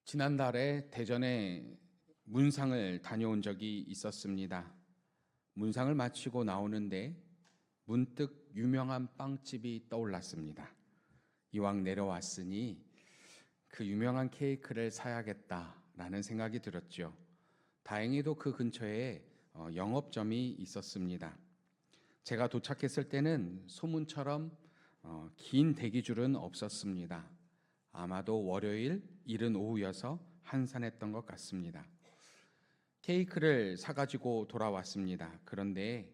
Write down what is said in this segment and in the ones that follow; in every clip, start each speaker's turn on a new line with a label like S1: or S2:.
S1: 지난달에 대전에 문상을 다녀온 적이 있었습니다. 문상을 마치고 나오는데 문득 유명한 빵집이 떠올랐습니다. 이왕 내려왔으니 그 유명한 케이크를 사야겠다라는 생각이 들었죠. 다행히도 그 근처에 영업점이 있었습니다. 제가 도착했을 때는 소문처럼 긴 대기줄은 없었습니다. 아마도 월요일 이른 오후여서 한산했던 것 같습니다. 케이크를 사가지고 돌아왔습니다. 그런데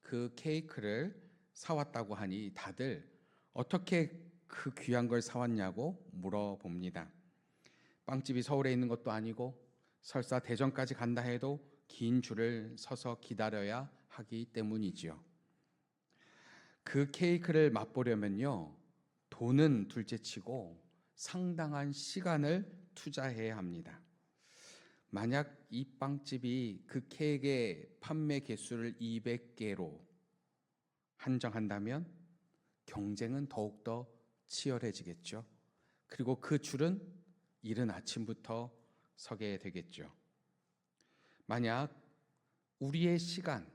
S1: 그 케이크를 사왔다고 하니 다들 어떻게 그 귀한 걸 사왔냐고 물어봅니다. 빵집이 서울에 있는 것도 아니고 설사 대전까지 간다 해도 긴 줄을 서서 기다려야 하기 때문이지요. 그 케이크를 맛보려면요, 돈은 둘째치고 상당한 시간을 투자해야 합니다. 만약 이 빵집이 그 케이크의 판매 개수를 200개로 한정한다면 경쟁은 더욱더 치열해지겠죠. 그리고 그 줄은 이른 아침부터 서게 되겠죠. 만약 우리의 시간,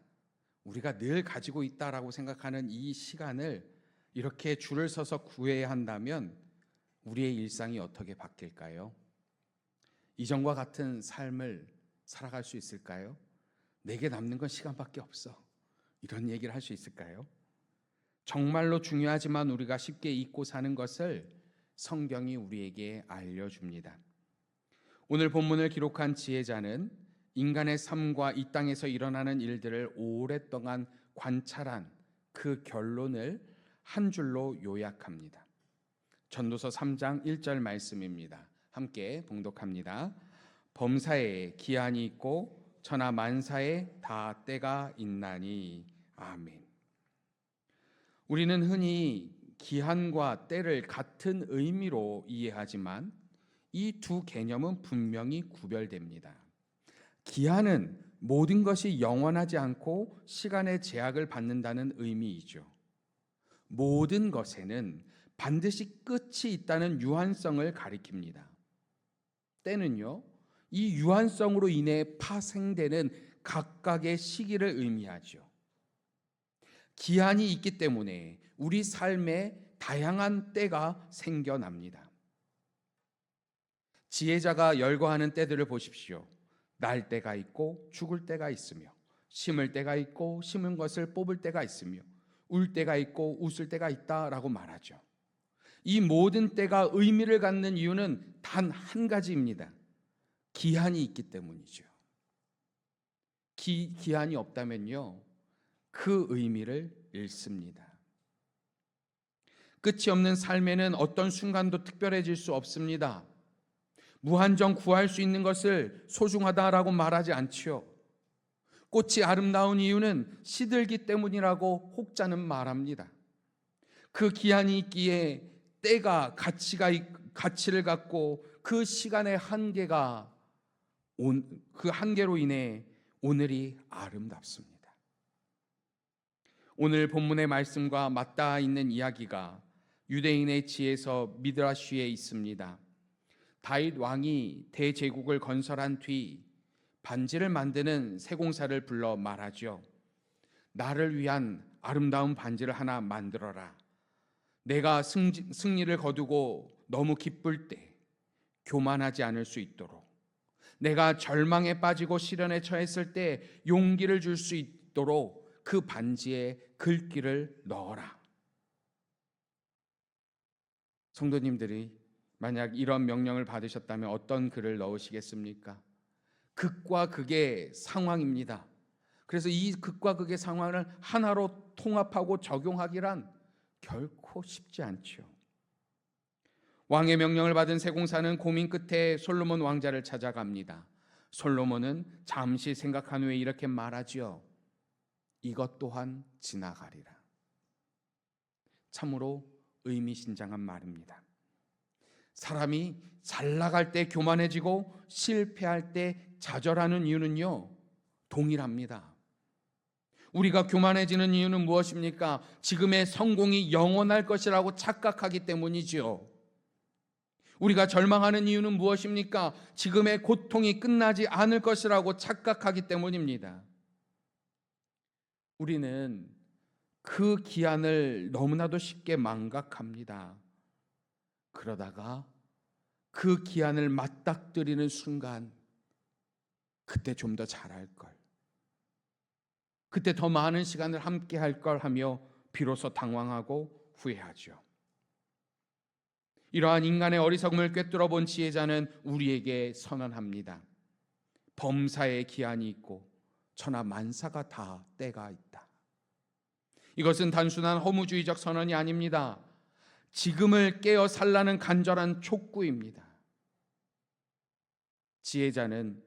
S1: 우리가 늘 가지고 있다라고 생각하는 이 시간을 이렇게 줄을 서서 구해야 한다면 우리의 일상이 어떻게 바뀔까요? 이전과 같은 삶을 살아갈 수 있을까요? 내게 남는 건 시간밖에 없어. 이런 얘기를 할 수 있을까요? 정말로 중요하지만 우리가 쉽게 잊고 사는 것을 성경이 우리에게 알려줍니다. 오늘 본문을 기록한 지혜자는 인간의 삶과 이 땅에서 일어나는 일들을 오랫동안 관찰한 그 결론을 한 줄로 요약합니다. 전도서 3장 1절 말씀입니다. 함께 봉독합니다. 범사에 기한이 있고 천하 만사에 다 때가 있나니. 아멘. 우리는 흔히 기한과 때를 같은 의미로 이해하지만 이 두 개념은 분명히 구별됩니다. 기한은 모든 것이 영원하지 않고 시간의 제약을 받는다는 의미이죠. 모든 것에는 반드시 끝이 있다는 유한성을 가리킵니다. 때는요, 이 유한성으로 인해 파생되는 각각의 시기를 의미하죠. 기한이 있기 때문에 우리 삶에 다양한 때가 생겨납니다. 지혜자가 열거하는 때들을 보십시오. 날 때가 있고 죽을 때가 있으며, 심을 때가 있고 심은 것을 뽑을 때가 있으며, 울 때가 있고 웃을 때가 있다라고 말하죠. 이 모든 때가 의미를 갖는 이유는 단 한 가지입니다. 기한이 있기 때문이죠. 기한이 없다면요, 그 의미를 잃습니다. 끝이 없는 삶에는 어떤 순간도 특별해질 수 없습니다. 무한정 구할 수 있는 것을 소중하다라고 말하지 않지요. 꽃이 아름다운 이유는 시들기 때문이라고 혹자는 말합니다. 그 기한이 있기에 때가 가치를 갖고 그 시간의 그 한계로 인해 오늘이 아름답습니다. 오늘 본문의 말씀과 맞닿아 있는 이야기가 유대인의 지에서 미드라시에 있습니다. 다윗 왕이 대제국을 건설한 뒤 반지를 만드는 세공사를 불러 말하죠. 나를 위한 아름다운 반지를 하나 만들어라. 내가 승리를 거두고 너무 기쁠 때 교만하지 않을 수 있도록, 내가 절망에 빠지고 시련에 처했을 때 용기를 줄 수 있도록 그 반지에 글귀를 넣어라. 성도님들이 만약 이런 명령을 받으셨다면 어떤 글을 넣으시겠습니까? 극과 극의 상황입니다. 그래서 이 극과 극의 상황을 하나로 통합하고 적용하기란 결코 쉽지 않죠. 왕의 명령을 받은 세공사는 고민 끝에 솔로몬 왕자를 찾아갑니다. 솔로몬은 잠시 생각한 후에 이렇게 말하지요. 이것 또한 지나가리라. 참으로 의미심장한 말입니다. 사람이 잘 나갈 때 교만해지고 실패할 때 좌절하는 이유는요, 동일합니다. 우리가 교만해지는 이유는 무엇입니까? 지금의 성공이 영원할 것이라고 착각하기 때문이지요. 우리가 절망하는 이유는 무엇입니까? 지금의 고통이 끝나지 않을 것이라고 착각하기 때문입니다. 우리는 그 기한을 너무나도 쉽게 망각합니다. 그러다가 그 기한을 맞닥뜨리는 순간, 그때 좀 더 잘할 걸, 그때 더 많은 시간을 함께 할 걸 하며 비로소 당황하고 후회하죠. 이러한 인간의 어리석음을 꿰뚫어 본 지혜자는 우리에게 선언합니다. 범사에 기한이 있고 천하 만사가 다 때가 있다. 이것은 단순한 허무주의적 선언이 아닙니다. 지금을 깨어 살라는 간절한 촉구입니다. 지혜자는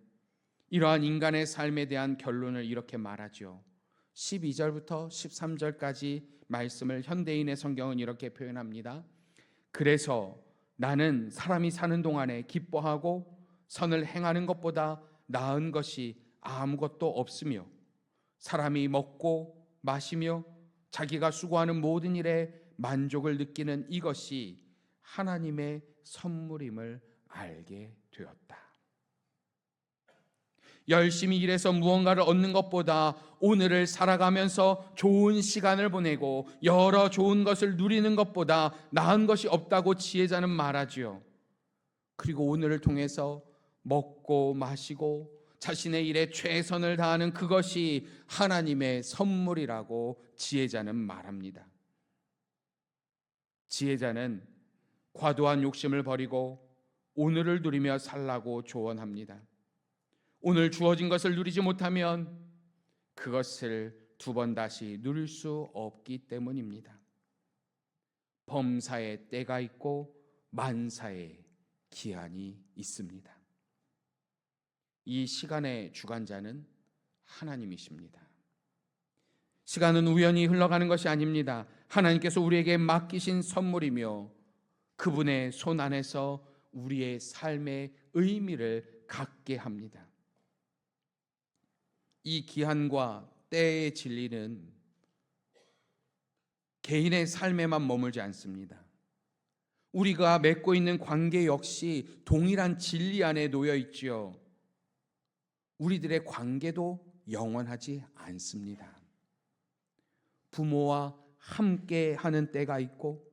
S1: 이러한 인간의 삶에 대한 결론을 이렇게 말하죠. 12절부터 13절까지 말씀을 현대인의 성경은 이렇게 표현합니다. 그래서 나는 사람이 사는 동안에 기뻐하고 선을 행하는 것보다 나은 것이 아무것도 없으며, 사람이 먹고 마시며 자기가 수고하는 모든 일에 만족을 느끼는 이것이 하나님의 선물임을 알게 되었다. 열심히 일해서 무언가를 얻는 것보다 오늘을 살아가면서 좋은 시간을 보내고 여러 좋은 것을 누리는 것보다 나은 것이 없다고 지혜자는 말하지요. 그리고 오늘을 통해서 먹고 마시고 자신의 일에 최선을 다하는 그것이 하나님의 선물이라고 지혜자는 말합니다. 지혜자는 과도한 욕심을 버리고 오늘을 누리며 살라고 조언합니다. 오늘 주어진 것을 누리지 못하면 그것을 두 번 다시 누릴 수 없기 때문입니다. 범사에 때가 있고 만사에 기한이 있습니다. 이 시간의 주관자는 하나님이십니다. 시간은 우연히 흘러가는 것이 아닙니다. 하나님께서 우리에게 맡기신 선물이며 그분의 손 안에서 우리의 삶의 의미를 갖게 합니다. 이 기한과 때의 진리는 개인의 삶에만 머물지 않습니다. 우리가 맺고 있는 관계 역시 동일한 진리 안에 놓여 있지요. 우리들의 관계도 영원하지 않습니다. 부모와 함께 하는 때가 있고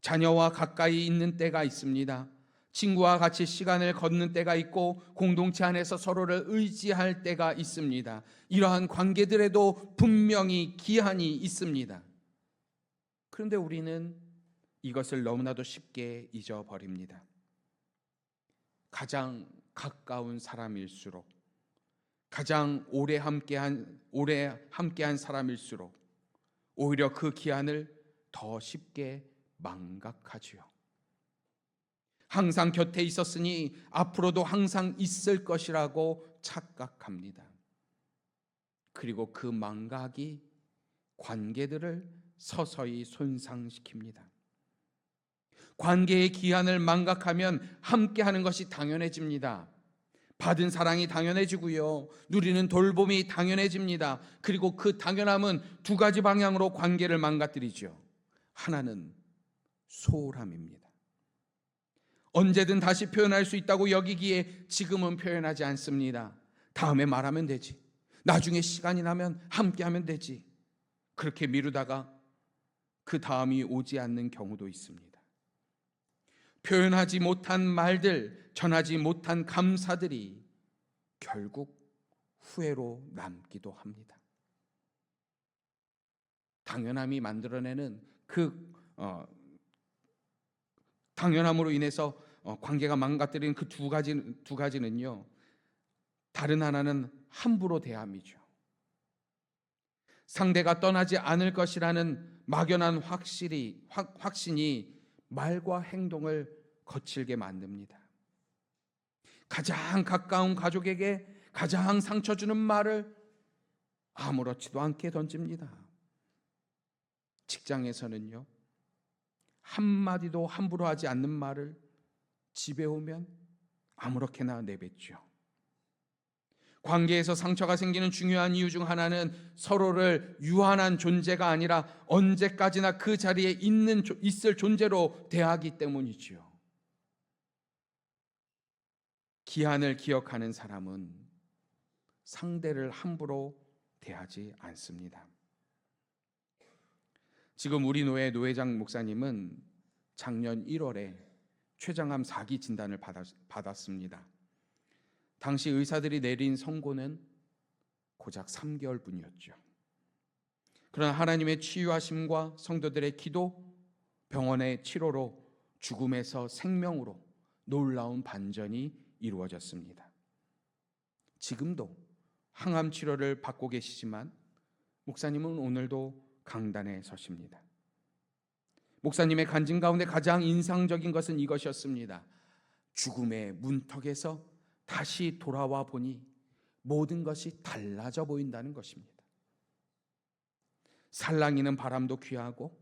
S1: 자녀와 가까이 있는 때가 있습니다. 친구와 같이 시간을 걷는 때가 있고 공동체 안에서 서로를 의지할 때가 있습니다. 이러한 관계들에도 분명히 기한이 있습니다. 그런데 우리는 이것을 너무나도 쉽게 잊어버립니다. 가장 가까운 사람일수록, 가장 오래 함께한 사람일수록 오히려 그 기한을 더 쉽게 망각하지요. 항상 곁에 있었으니 앞으로도 항상 있을 것이라고 착각합니다. 그리고 그 망각이 관계들을 서서히 손상시킵니다. 관계의 기한을 망각하면 함께하는 것이 당연해집니다. 받은 사랑이 당연해지고요, 누리는 돌봄이 당연해집니다. 그리고 그 당연함은 두 가지 방향으로 관계를 망가뜨리죠. 하나는 소홀함입니다. 언제든 다시 표현할 수 있다고 여기기에 지금은 표현하지 않습니다. 다음에 말하면 되지, 나중에 시간이 나면 함께하면 되지. 그렇게 미루다가 그 다음이 오지 않는 경우도 있습니다. 표현하지 못한 말들, 전하지 못한 감사들이 결국 후회로 남기도 합니다. 당연함이 만들어내는 그 당연함으로 인해서 관계가 망가뜨리는 그 두 가지는요, 다른 하나는 함부로 대함이죠. 상대가 떠나지 않을 것이라는 막연한 확신이 말과 행동을 거칠게 만듭니다. 가장 가까운 가족에게 가장 상처 주는 말을 아무렇지도 않게 던집니다. 직장에서는요, 한마디도 함부로 하지 않는 말을 집에 오면 아무렇게나 내뱉죠. 관계에서 상처가 생기는 중요한 이유 중 하나는 서로를 유한한 존재가 아니라 언제까지나 그 자리에 있을 존재로 대하기 때문이지요. 기한을 기억하는 사람은 상대를 함부로 대하지 않습니다. 지금 우리 노회 노회장 목사님은 작년 1월에 췌장암 4기 진단을 받았습니다. 당시 의사들이 내린 선고는 고작 3개월뿐이었죠. 그러나 하나님의 치유하심과 성도들의 기도, 병원의 치료로 죽음에서 생명으로 놀라운 반전이 이루어졌습니다. 지금도 항암 치료를 받고 계시지만 목사님은 오늘도 강단에 서십니다. 목사님의 간증 가운데 가장 인상적인 것은 이것이었습니다. 죽음의 문턱에서 다시 돌아와 보니 모든 것이 달라져 보인다는 것입니다. 살랑이는 바람도 귀하고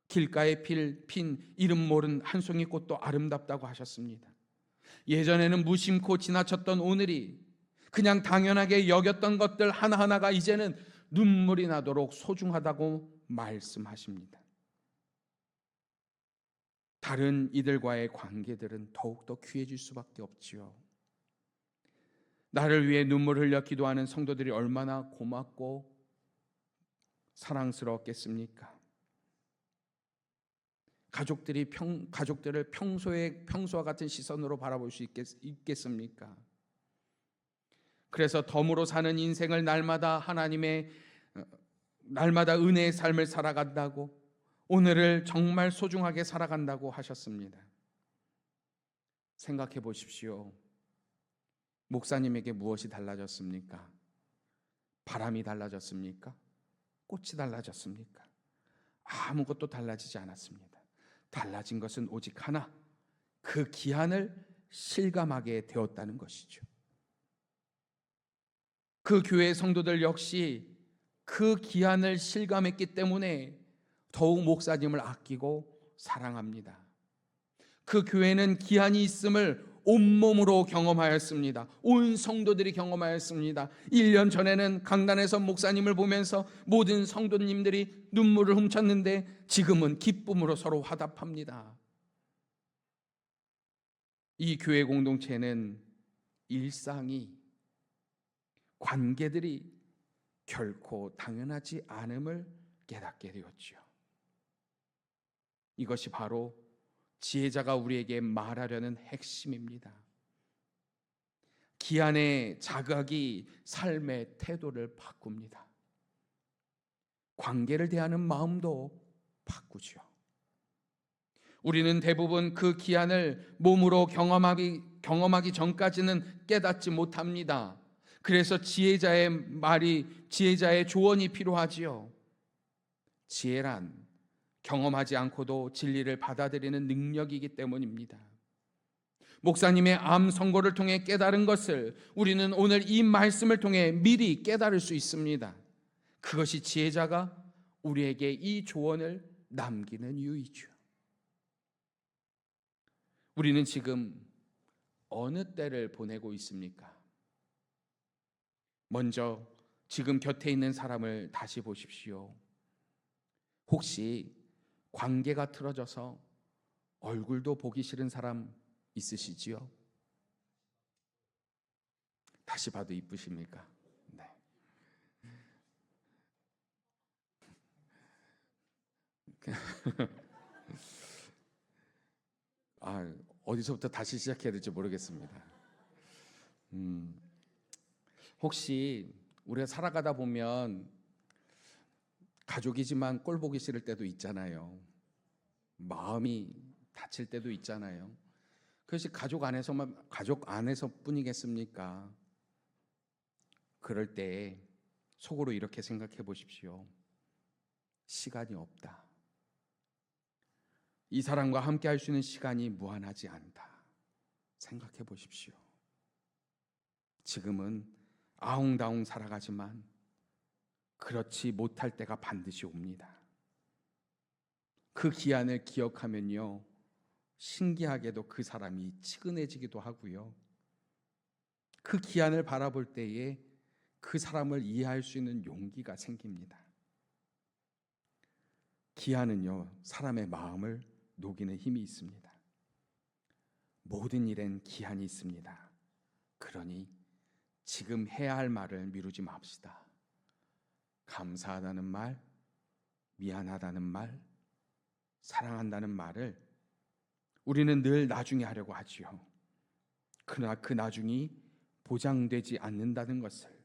S1: 길가에 핀 이름 모른 한 송이 꽃도 아름답다고 하셨습니다. 예전에는 무심코 지나쳤던 오늘이, 그냥 당연하게 여겼던 것들 하나하나가 이제는 눈물이 나도록 소중하다고 말씀하십니다. 다른 이들과의 관계들은 더욱더 귀해질 수밖에 없지요. 나를 위해 눈물을 흘려 기도하는 성도들이 얼마나 고맙고 사랑스러웠겠습니까? 가족들을 평소와 같은 시선으로 바라볼 수 있겠습니까? 그래서 덤으로 사는 인생을 날마다 은혜의 삶을 살아간다고, 오늘을 정말 소중하게 살아간다고 하셨습니다. 생각해 보십시오. 목사님에게 무엇이 달라졌습니까? 바람이 달라졌습니까? 꽃이 달라졌습니까? 아무것도 달라지지 않았습니다. 달라진 것은 오직 하나, 그 기한을 실감하게 되었다는 것이죠. 그 교회 성도들 역시 그 기한을 실감했기 때문에 더욱 목사님을 아끼고 사랑합니다. 그 교회는 기한이 있음을 온몸으로 경험하였습니다. 온 성도들이 경험하였습니다. 1년 전에는 강단에서 목사님을 보면서 모든 성도님들이 눈물을 훔쳤는데 지금은 기쁨으로 서로 화답합니다. 이 교회 공동체는 일상이, 관계들이 결코 당연하지 않음을 깨닫게 되었지요. 이것이 바로 지혜자가 우리에게 말하려는 핵심입니다. 기한의 자각이 삶의 태도를 바꿉니다. 관계를 대하는 마음도 바꾸죠. 우리는 대부분 그 기한을 몸으로 경험하기 전까지는 깨닫지 못합니다. 그래서 지혜자의 조언이 필요하지요. 지혜란 경험하지 않고도 진리를 받아들이는 능력이기 때문입니다. 목사님의 암 선고를 통해 깨달은 것을 우리는 오늘 이 말씀을 통해 미리 깨달을 수 있습니다. 그것이 지혜자가 우리에게 이 조언을 남기는 이유이죠. 우리는 지금 어느 때를 보내고 있습니까? 먼저 지금 곁에 있는 사람을 다시 보십시오. 혹시 관계가 틀어져서 얼굴도 보기 싫은 사람 있으시지요? 다시 봐도 이쁘십니까? 네. 어디서부터 다시 시작해야 될지 모르겠습니다. 혹시 우리가 살아가다 보면 가족이지만 꼴 보기 싫을 때도 있잖아요. 마음이 다칠 때도 있잖아요. 그것이 가족 안에서뿐이겠습니까? 그럴 때 속으로 이렇게 생각해 보십시오. 시간이 없다. 이 사람과 함께 할 수 있는 시간이 무한하지 않다. 생각해 보십시오. 지금은 아웅다웅 살아가지만 그렇지 못할 때가 반드시 옵니다. 그 기한을 기억하면요, 신기하게도 그 사람이 치근해지기도 하고요, 그 기한을 바라볼 때에 그 사람을 이해할 수 있는 용기가 생깁니다. 기한은요, 사람의 마음을 녹이는 힘이 있습니다. 모든 일엔 기한이 있습니다. 그러니 지금 해야 할 말을 미루지 맙시다. 감사하다는 말, 미안하다는 말, 사랑한다는 말을 우리는 늘 나중에 하려고 하지요. 그러나 그 나중이 보장되지 않는다는 것을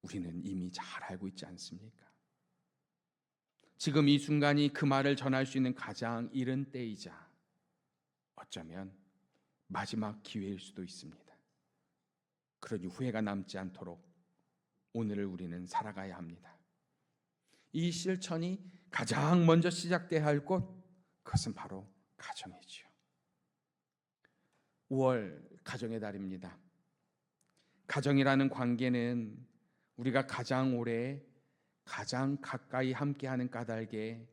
S1: 우리는 이미 잘 알고 있지 않습니까? 지금 이 순간이 그 말을 전할 수 있는 가장 이른 때이자 어쩌면 마지막 기회일 수도 있습니다. 그러니 후회가 남지 않도록 오늘을 우리는 살아가야 합니다. 이 실천이 가장 먼저 시작돼야 할 곳, 그것은 바로 가정이지요. 5월 가정의 달입니다. 가정이라는 관계는 우리가 가장 오래, 가장 가까이 함께하는 까닭에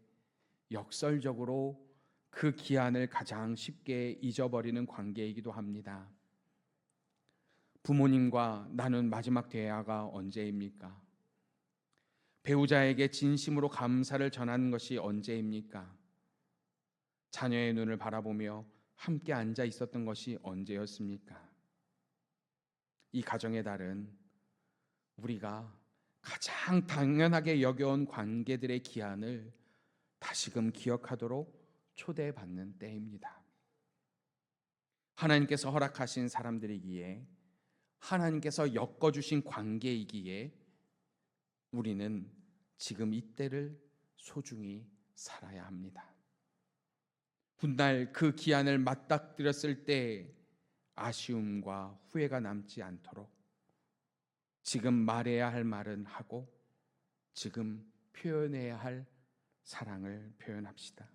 S1: 역설적으로 그 기한을 가장 쉽게 잊어버리는 관계이기도 합니다. 부모님과 나눈 마지막 대화가 언제입니까? 배우자에게 진심으로 감사를 전하는 것이 언제입니까? 자녀의 눈을 바라보며 함께 앉아 있었던 것이 언제였습니까? 이 가정의 달은 우리가 가장 당연하게 여겨온 관계들의 기한을 다시금 기억하도록 초대받는 때입니다. 하나님께서 허락하신 사람들이기에, 하나님께서 엮어주신 관계이기에 우리는 지금 이때를 소중히 살아야 합니다. 훗날 그 기한을 맞닥뜨렸을 때 아쉬움과 후회가 남지 않도록 지금 말해야 할 말은 하고 지금 표현해야 할 사랑을 표현합시다.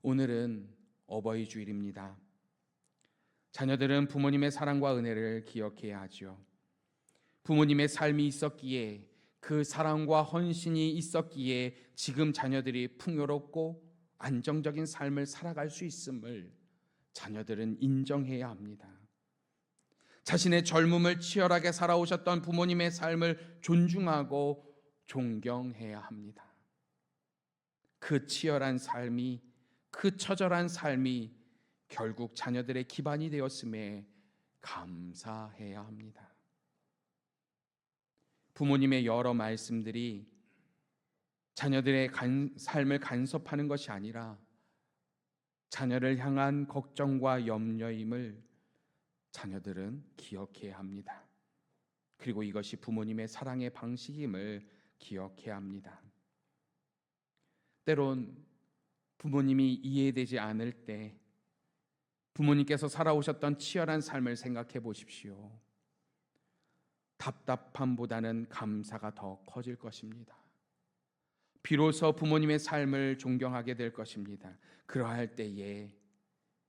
S1: 오늘은 어버이 주일입니다. 자녀들은 부모님의 사랑과 은혜를 기억해야 하죠. 부모님의 삶이 있었기에, 그 사랑과 헌신이 있었기에 지금 자녀들이 풍요롭고 안정적인 삶을 살아갈 수 있음을 자녀들은 인정해야 합니다. 자신의 젊음을 치열하게 살아오셨던 부모님의 삶을 존중하고 존경해야 합니다. 그 치열한 삶이, 그 처절한 삶이 결국 자녀들의 기반이 되었음에 감사해야 합니다. 부모님의 여러 말씀들이 자녀들의 삶을 간섭하는 것이 아니라 자녀를 향한 걱정과 염려임을 자녀들은 기억해야 합니다. 그리고 이것이 부모님의 사랑의 방식임을 기억해야 합니다. 때론 부모님이 이해되지 않을 때 부모님께서 살아오셨던 치열한 삶을 생각해 보십시오. 답답함보다는 감사가 더 커질 것입니다. 비로소 부모님의 삶을 존경하게 될 것입니다. 그러할 때에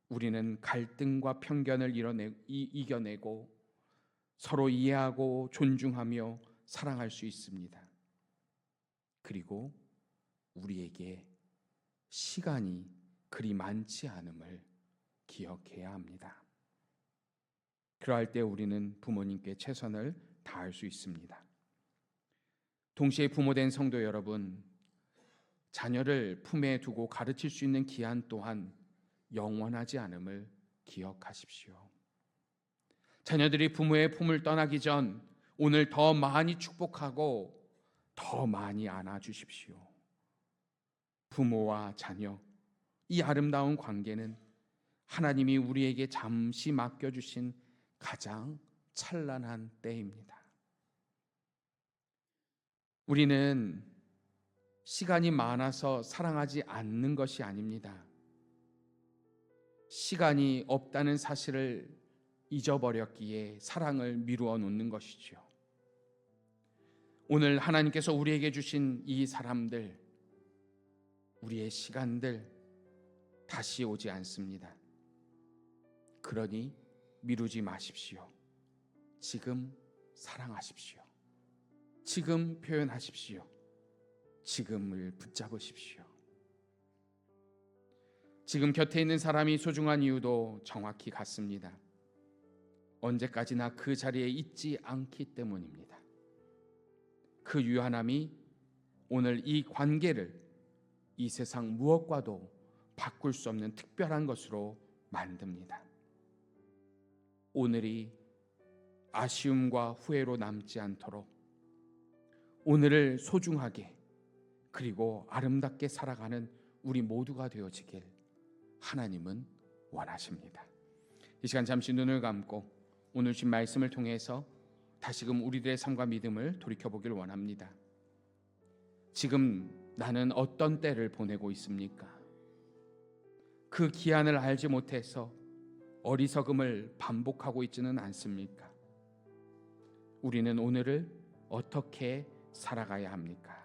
S1: 우리는 갈등과 편견을 이겨내고 서로 이해하고 존중하며 사랑할 수 있습니다. 그리고 우리에게 시간이 그리 많지 않음을 기억해야 합니다. 그러할 때 우리는 부모님께 최선을 다할 수 있습니다. 동시에 부모된 성도 여러분, 자녀를 품에 두고 가르칠 수 있는 기한 또한 영원하지 않음을 기억하십시오. 자녀들이 부모의 품을 떠나기 전 오늘 더 많이 축복하고 더 많이 안아주십시오. 부모와 자녀, 이 아름다운 관계는 하나님이 우리에게 잠시 맡겨주신 가장 찬란한 때입니다. 우리는 시간이 많아서 사랑하지 않는 것이 아닙니다. 시간이 없다는 사실을 잊어버렸기에 사랑을 미루어 놓는 것이죠. 오늘 하나님께서 우리에게 주신 이 사람들, 우리의 시간들 다시 오지 않습니다. 그러니 미루지 마십시오. 지금 사랑하십시오. 지금 표현하십시오. 지금을 붙잡으십시오. 지금 곁에 있는 사람이 소중한 이유도 정확히 같습니다. 언제까지나 그 자리에 있지 않기 때문입니다. 그 유한함이 오늘 이 관계를 이 세상 무엇과도 바꿀 수 없는 특별한 것으로 만듭니다. 오늘이 아쉬움과 후회로 남지 않도록 오늘을 소중하게 그리고 아름답게 살아가는 우리 모두가 되어지길 하나님은 원하십니다. 이 시간 잠시 눈을 감고 오늘 주신 말씀을 통해서 다시금 우리들의 삶과 믿음을 돌이켜보길 원합니다. 지금 나는 어떤 때를 보내고 있습니까? 그 기한을 알지 못해서 어리석음을 반복하고 있지는 않습니까? 우리는 오늘을 어떻게 살아가야 합니까?